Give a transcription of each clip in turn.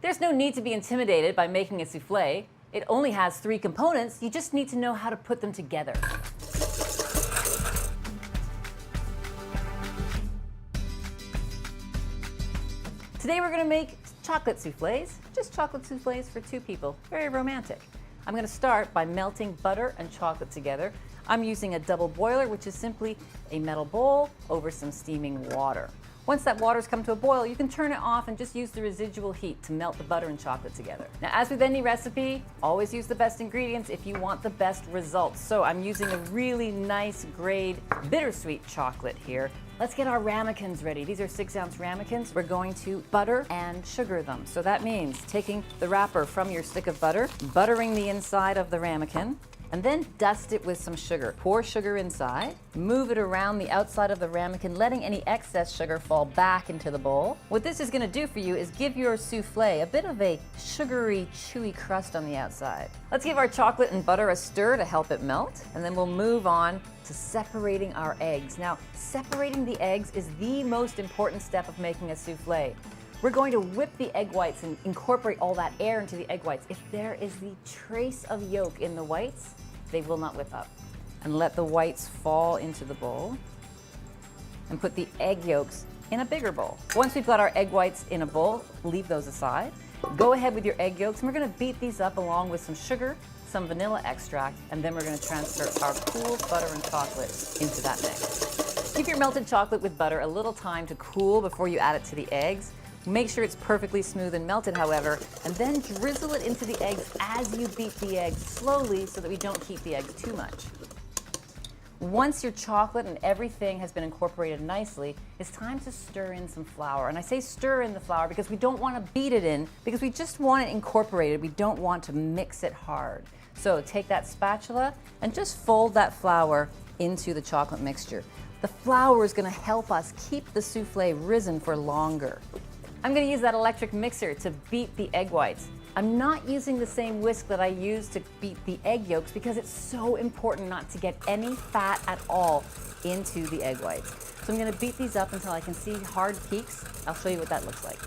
There's no need to be intimidated by making a soufflé. It only has 3 components. You just need to know how to put them together. Today we're going to make chocolate soufflés, just chocolate soufflés for 2 people. Very romantic. I'm going to start by melting butter and chocolate together. I'm using a double boiler, which is simply a metal bowl over some steaming water. Once that water's come to a boil, you can turn it off and just use the residual heat to melt the butter and chocolate together. Now, as with any recipe, always use the best ingredients if you want the best results. So I'm using a really nice grade bittersweet chocolate here. Let's get our ramekins ready. These are 6-ounce ramekins. We're going to butter and sugar them. So that means taking the wrapper from your stick of butter, buttering the inside of the ramekin, and then dust it with some sugar. Pour sugar inside, move it around the outside of the ramekin, letting any excess sugar fall back into the bowl. What this is going to do for you is give your soufflé a bit of a sugary, chewy crust on the outside. Let's give our chocolate and butter a stir to help it melt, and then we'll move on to separating our eggs. Now, separating the eggs is the most important step of making a soufflé. We're going to whip the egg whites and incorporate all that air into the egg whites. If there is the trace of yolk in the whites, they will not whip up. And let the whites fall into the bowl and put the egg yolks in a bigger bowl. Once we've got our egg whites in a bowl, leave those aside. Go ahead with your egg yolks, and we're going to beat these up along with some sugar, some vanilla extract, and then we're going to transfer our cooled butter and chocolate into that mix. Give your melted chocolate with butter a little time to cool before you add it to the eggs. Make sure it's perfectly smooth and melted, however, and then drizzle it into the eggs as you beat the eggs slowly so that we don't heat the eggs too much. Once your chocolate and everything has been incorporated nicely, it's time to stir in some flour. And I say stir in the flour because we don't want to beat it in, because we just want it incorporated. We don't want to mix it hard. So take that spatula and just fold that flour into the chocolate mixture. The flour is going to help us keep the soufflé risen for longer. I'm going to use that electric mixer to beat the egg whites. I'm not using the same whisk that I used to beat the egg yolks because it's so important not to get any fat at all into the egg whites. So I'm going to beat these up until I can see hard peaks. I'll show you what that looks like.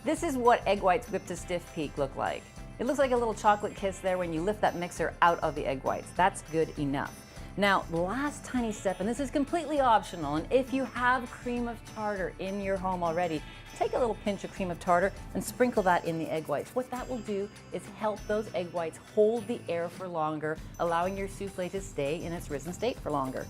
This is what egg whites whipped to stiff peak look like. It looks like a little chocolate kiss there when you lift that mixer out of the egg whites. That's good enough. Now, the last tiny step, and this is completely optional, and if you have cream of tartar in your home already, take a little pinch of cream of tartar and sprinkle that in the egg whites. What that will do is help those egg whites hold the air for longer, allowing your soufflé to stay in its risen state for longer.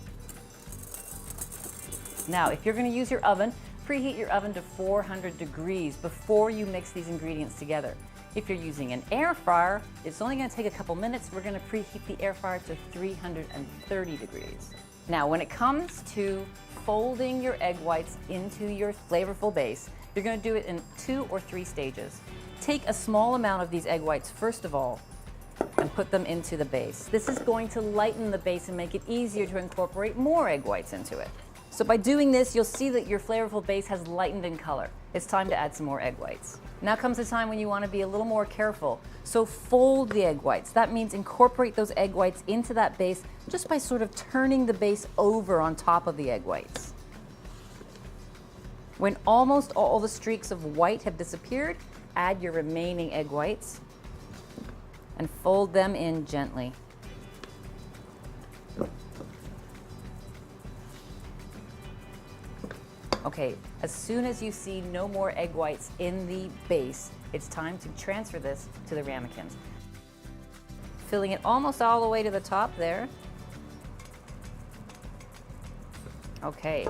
Now, if you're going to use your oven, preheat your oven to 400 degrees before you mix these ingredients together. If you're using an air fryer, it's only going to take a couple minutes. We're going to preheat the air fryer to 330 degrees. Now, when it comes to folding your egg whites into your flavorful base, you're going to do it in 2 or 3 stages. Take a small amount of these egg whites first of all and put them into the base. This is going to lighten the base and make it easier to incorporate more egg whites into it. So by doing this, you'll see that your flavorful base has lightened in color. It's time to add some more egg whites. Now comes the time when you want to be a little more careful. So fold the egg whites. That means incorporate those egg whites into that base just by sort of turning the base over on top of the egg whites. When almost all the streaks of white have disappeared, add your remaining egg whites and fold them in gently. Okay, as soon as you see no more egg whites in the base, it's time to transfer this to the ramekins. Filling it almost all the way to the top there. Okay,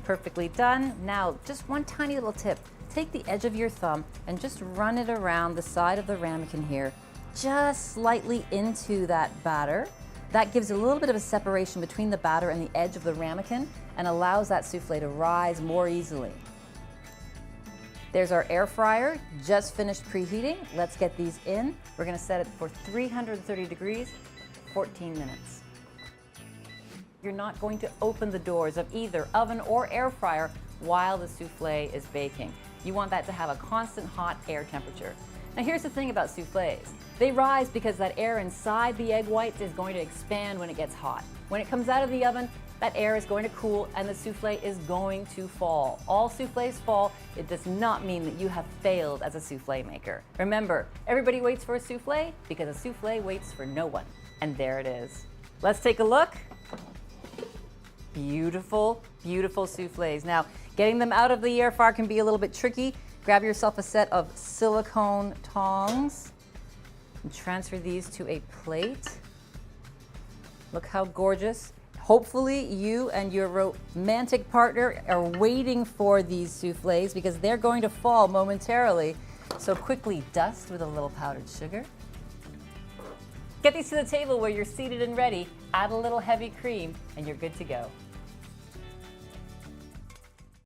perfectly done. Now, just one tiny little tip. Take the edge of your thumb and just run it around the side of the ramekin here, just slightly into that batter. That gives a little bit of a separation between the batter and the edge of the ramekin and allows that soufflé to rise more easily. There's our air fryer, just finished preheating. Let's get these in. We're going to set it for 330 degrees, 14 minutes. You're not going to open the doors of either oven or air fryer while the soufflé is baking. You want that to have a constant hot air temperature. Now here's the thing about soufflés. They rise because that air inside the egg whites is going to expand when it gets hot. When it comes out of the oven, that air is going to cool and the souffle is going to fall. All souffles fall. It does not mean that you have failed as a souffle maker. Remember, everybody waits for a souffle because a souffle waits for no one. And there it is. Let's take a look. Beautiful, beautiful souffles. Now, getting them out of the air fryer can be a little bit tricky. Grab yourself a set of silicone tongs and transfer these to a plate. Look how gorgeous. Hopefully you and your romantic partner are waiting for these souffles because they're going to fall momentarily. So quickly dust with a little powdered sugar. Get these to the table where you're seated and ready, add a little heavy cream, and you're good to go.